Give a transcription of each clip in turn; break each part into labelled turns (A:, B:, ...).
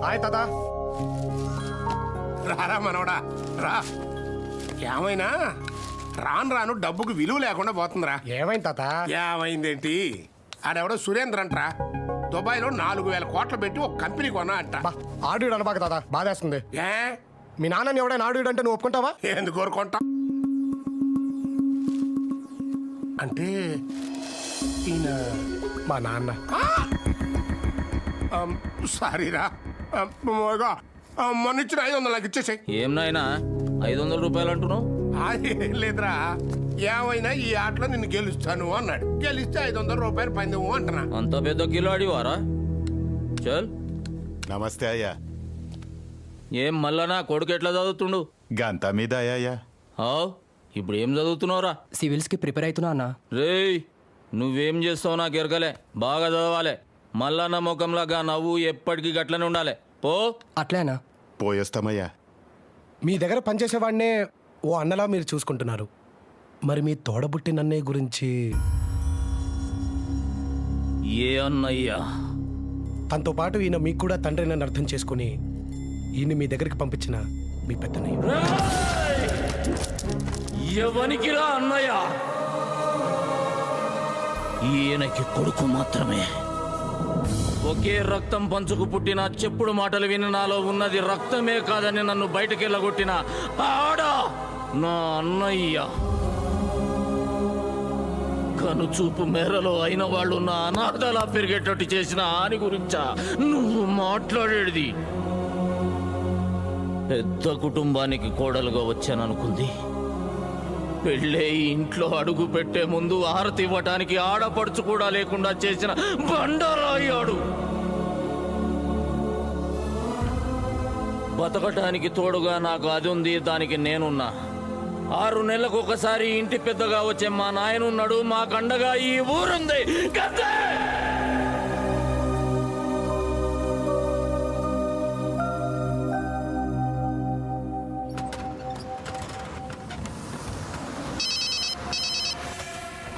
A: Hi తాత.
B: రారా మనవడా రా. ఏమైనా రాను రాను డబ్బుకు విలువ లేకుండా పోతుందిరా.
A: ఏమైంది తాత?
B: ఏమైందేంటి, ఆడెవడో సురేంద్ర అంటరా దుబాయ్లో 4,000 కోట్లు పెట్టి ఒక కంపెనీ కొన్నా అంట.
A: ఆడు అనబాక తాత, బాధేస్తుంది.
B: ఏ
A: మీ నాన్నని ఎవడైనా ఆడు అంటే నువ్వు ఒప్పుకుంటావా?
B: ఎందుకు కోరుకుంటా అంటే ఈయన
A: మా నాన్న.
B: సారీరా, మొన్న ఇచ్చిన 500 నాకు ఇచ్చేసాయి.
C: ఏం నాయనా 500 రూపాయలు అంటున్నావు?
B: ఏం లేదురా, ఏమైనా ఈ ఆటలో నిన్ను గెలుస్తాను అన్నాడు. గెలిస్తే 500 రూపాయలు పందెము అంటున్నా.
C: అంత పెద్ద కిలాడి వారా? చల్.
D: నమస్తే అయ్యా.
C: ఏం మళ్ళా నా కొడుకు ఎట్లా చదువుతుండు?
D: గంతా మీద అయ్యా.
C: ఇప్పుడు ఏం చదువుతున్నావురా?
E: సివిల్స్ కి ప్రిపేర్ అవుతున్నా అన్న.
C: రేయ్, నువ్వేం చేస్తావు నాకు ఎరగలే. బాగా చదవాలి. మళ్ళా నా ముఖంలాగా నవ్వు ఎప్పటికీ గట్లనే ఉండాలి. పో.
E: అట్లేనా?
D: పోయేస్తామయ్యా.
A: మీ దగ్గర పనిచేసేవాడినే ఓ అన్నలా మీరు చూసుకుంటున్నారు. మరి మీ తోడబుట్టి నన్నయ్య గురించి?
C: ఏ అన్నయ్యా?
A: తనతో పాటు ఈయన మీకు కూడా తండ్రి నన్ను అర్థం చేసుకుని ఈయన మీ దగ్గరికి పంపించిన మీ పెద్దనయ్య.
C: ఎవనికి రా అన్నయ్య? ఈయనకి కొడుకు మాత్రమే. ఒకే రక్తం పంచుకు పుట్టిన చెప్పుడు మాటలు విని నాలో ఉన్నది రక్తమే కాదని నన్ను బయటకెళ్ళగొట్టిన ఆడ నా అన్నయ్య. కనుచూపు మేరలో అయిన వాళ్ళు నా అనాథలా పెరిగేటట్టు చేసిన ఆని గురించా నువ్వు మాట్లాడేది? పెద్ద కుటుంబానికి కోడలుగా వచ్చాననుకుంది. పెళ్ళే ఇంట్లో అడుగు పెట్టే ముందు ఆరతి ఇవ్వటానికి ఆడపడుచు కూడా లేకుండా చేసిన బండరాయాడు. బతకటానికి తోడుగా నాకు అది ఉంది, దానికి నేనున్నా. 6 నెలలకు ఒకసారి ఇంటి పెద్దగా వచ్చే మా నాయనున్నాడు. మా కండగా ఈ ఊరుంది. గద్దే!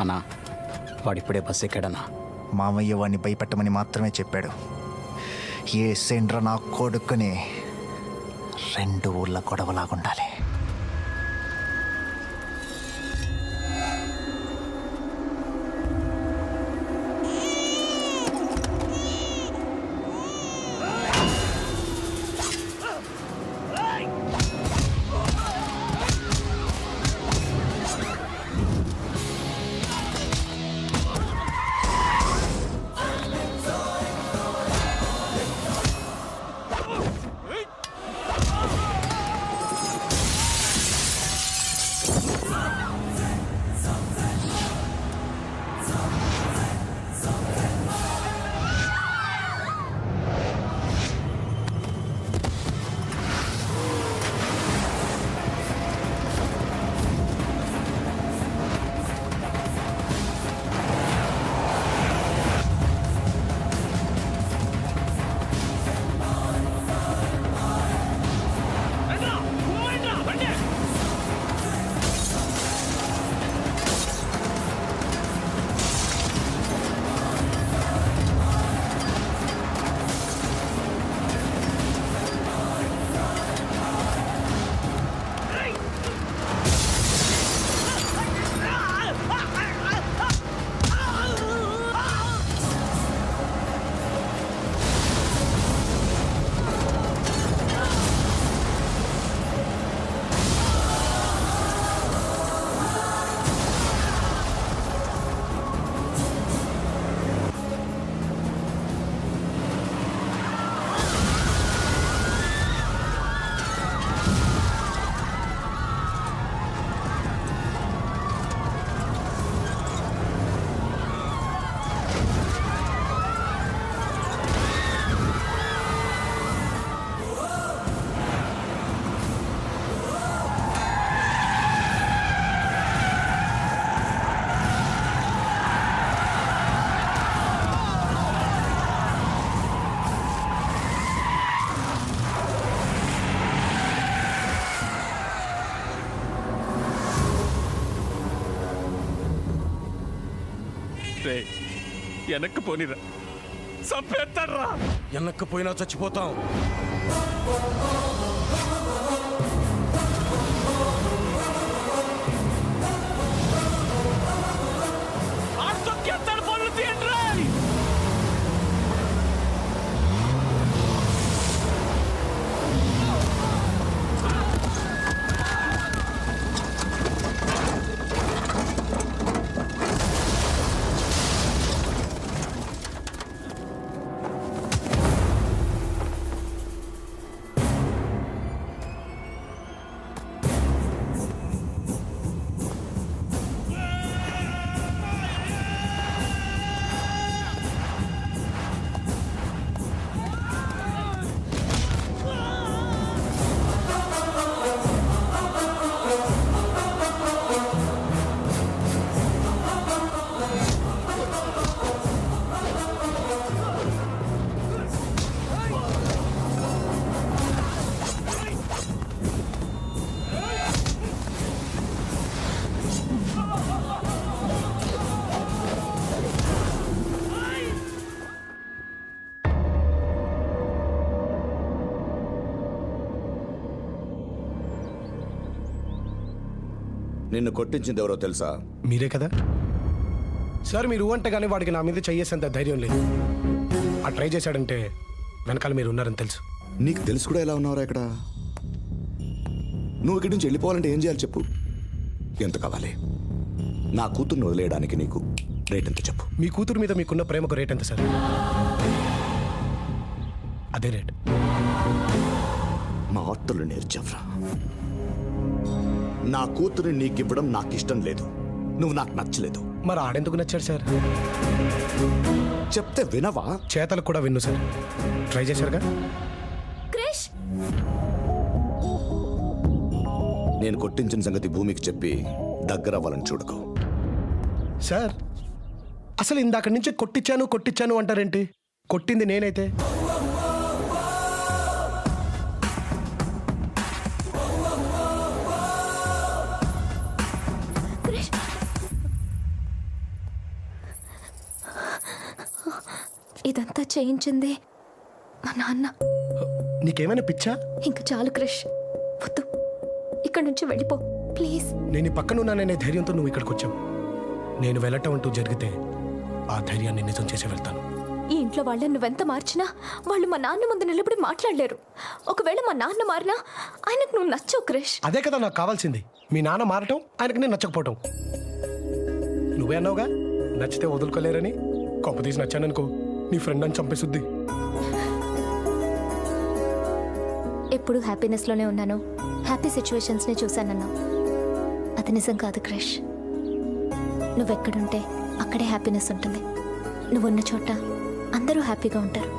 F: అన్నా, వాడిప్పుడే బస్సు ఎక్కాడన్నా.
G: మామయ్య వాడిని భయపెట్టమని మాత్రమే చెప్పాడు. ఏ సెండ్ర నా కొడుకుని 2 ఊళ్ళ గొడవలాగుండాలి.
H: వెనక్కి పోనిరా.
C: చంపేస్తాడ్రా.
A: వెనక్కపోయినా చచ్చిపోతాం.
C: తొక్కేస్తాడు, పనులు తీయండిరా.
H: నిన్ను కొట్టించింది ఎవరో తెలుసా?
A: మీరే కదా సార్. మీరు అంటేగానే వాడికి నా మీద చెయ్యేసేంత ధైర్యం లేదు. ఆ ట్రై చేశాడంటే వెనకాల మీరు ఉన్నారని తెలుసు.
H: నీకు తెలుసు కూడా ఎలా ఉన్నావురా ఇక్కడ? నువ్వు ఇక్కడి నుంచి వెళ్ళిపోవాలంటే ఏం చేయాలి చెప్పు? ఎంత కావాలి? నా కూతుర్ని వదిలేయడానికి నీకు రేట్ ఎంత చెప్పు?
A: మీ కూతురు మీద మీకున్న ప్రేమకు రేట్ ఎంత సార్? అదే రేట్.
H: మా ఆర్తలు నేర్చావురా. నా కూతురిని నీకివ్వడం నాకు ఇష్టం లేదు. నువ్వు నాకు నచ్చలేదు.
A: మరి ఆడెందుకు నచ్చాడు సార్?
H: చెప్తే వినవా?
A: చేతలకు కూడా విన్ను సార్. ట్రై చేశారుగా.
I: క్రిష్,
H: నేను కొట్టించిన సంగతి భూమికి చెప్పి దగ్గర అవ్వాలని చూడకు.
A: సార్ అసలు ఇందాక నుంచి కొట్టించాను అంటారేంటి? కొట్టింది నేనైతే.
I: క్రిష్, ఇదంతా చేయించింది మా నాన్న.
A: నీకేమైనా పిచ్చా?
I: ఇంక చాలు క్రిష్, వద్దు, ఇక్కడి నుంచి వెళ్ళిపో ప్లీజ్.
A: నేను ఈ పక్కనున్నాననే ధైర్యంతో నువ్వు ఇక్కడికి వచ్చావు. నేను వెళ్ళటం అంటూ జరిగితే ఆ ధైర్యాన్ని నిజం చేసి వెళ్తాను.
I: ఈ ఇంట్లో వాళ్ళని నువ్వెంత మార్చినా వాళ్ళు మా నాన్న ముందు నిలబడి మాట్లాడలేరు. ఒకవేళ మా నాన్న మారినా ఆయనకు నువ్వు నచ్చవు క్రిష్.
A: అదే కదా నాకు కావాల్సింది. మీ నాన్న మారటం, ఆయనకు నేను నచ్చకపోవటం. నువ్వే అన్నావుగా నచ్చితే వదులుకోలేరని. కొంపతీసి నచ్చాననుకో నీ ఫ్రెండ్ అని చంపేసుద్ది.
I: ఎప్పుడు హ్యాపీనెస్లోనే ఉన్నాను, హ్యాపీ సిచ్యువేషన్స్ని చూశానన్నావు. అది నిజం కాదు క్రిష్. నువ్వెక్కడుంటే అక్కడే హ్యాపీనెస్ ఉంటుంది. నువ్వున్న చోట అందరూ హ్యాపీగా ఉంటారు.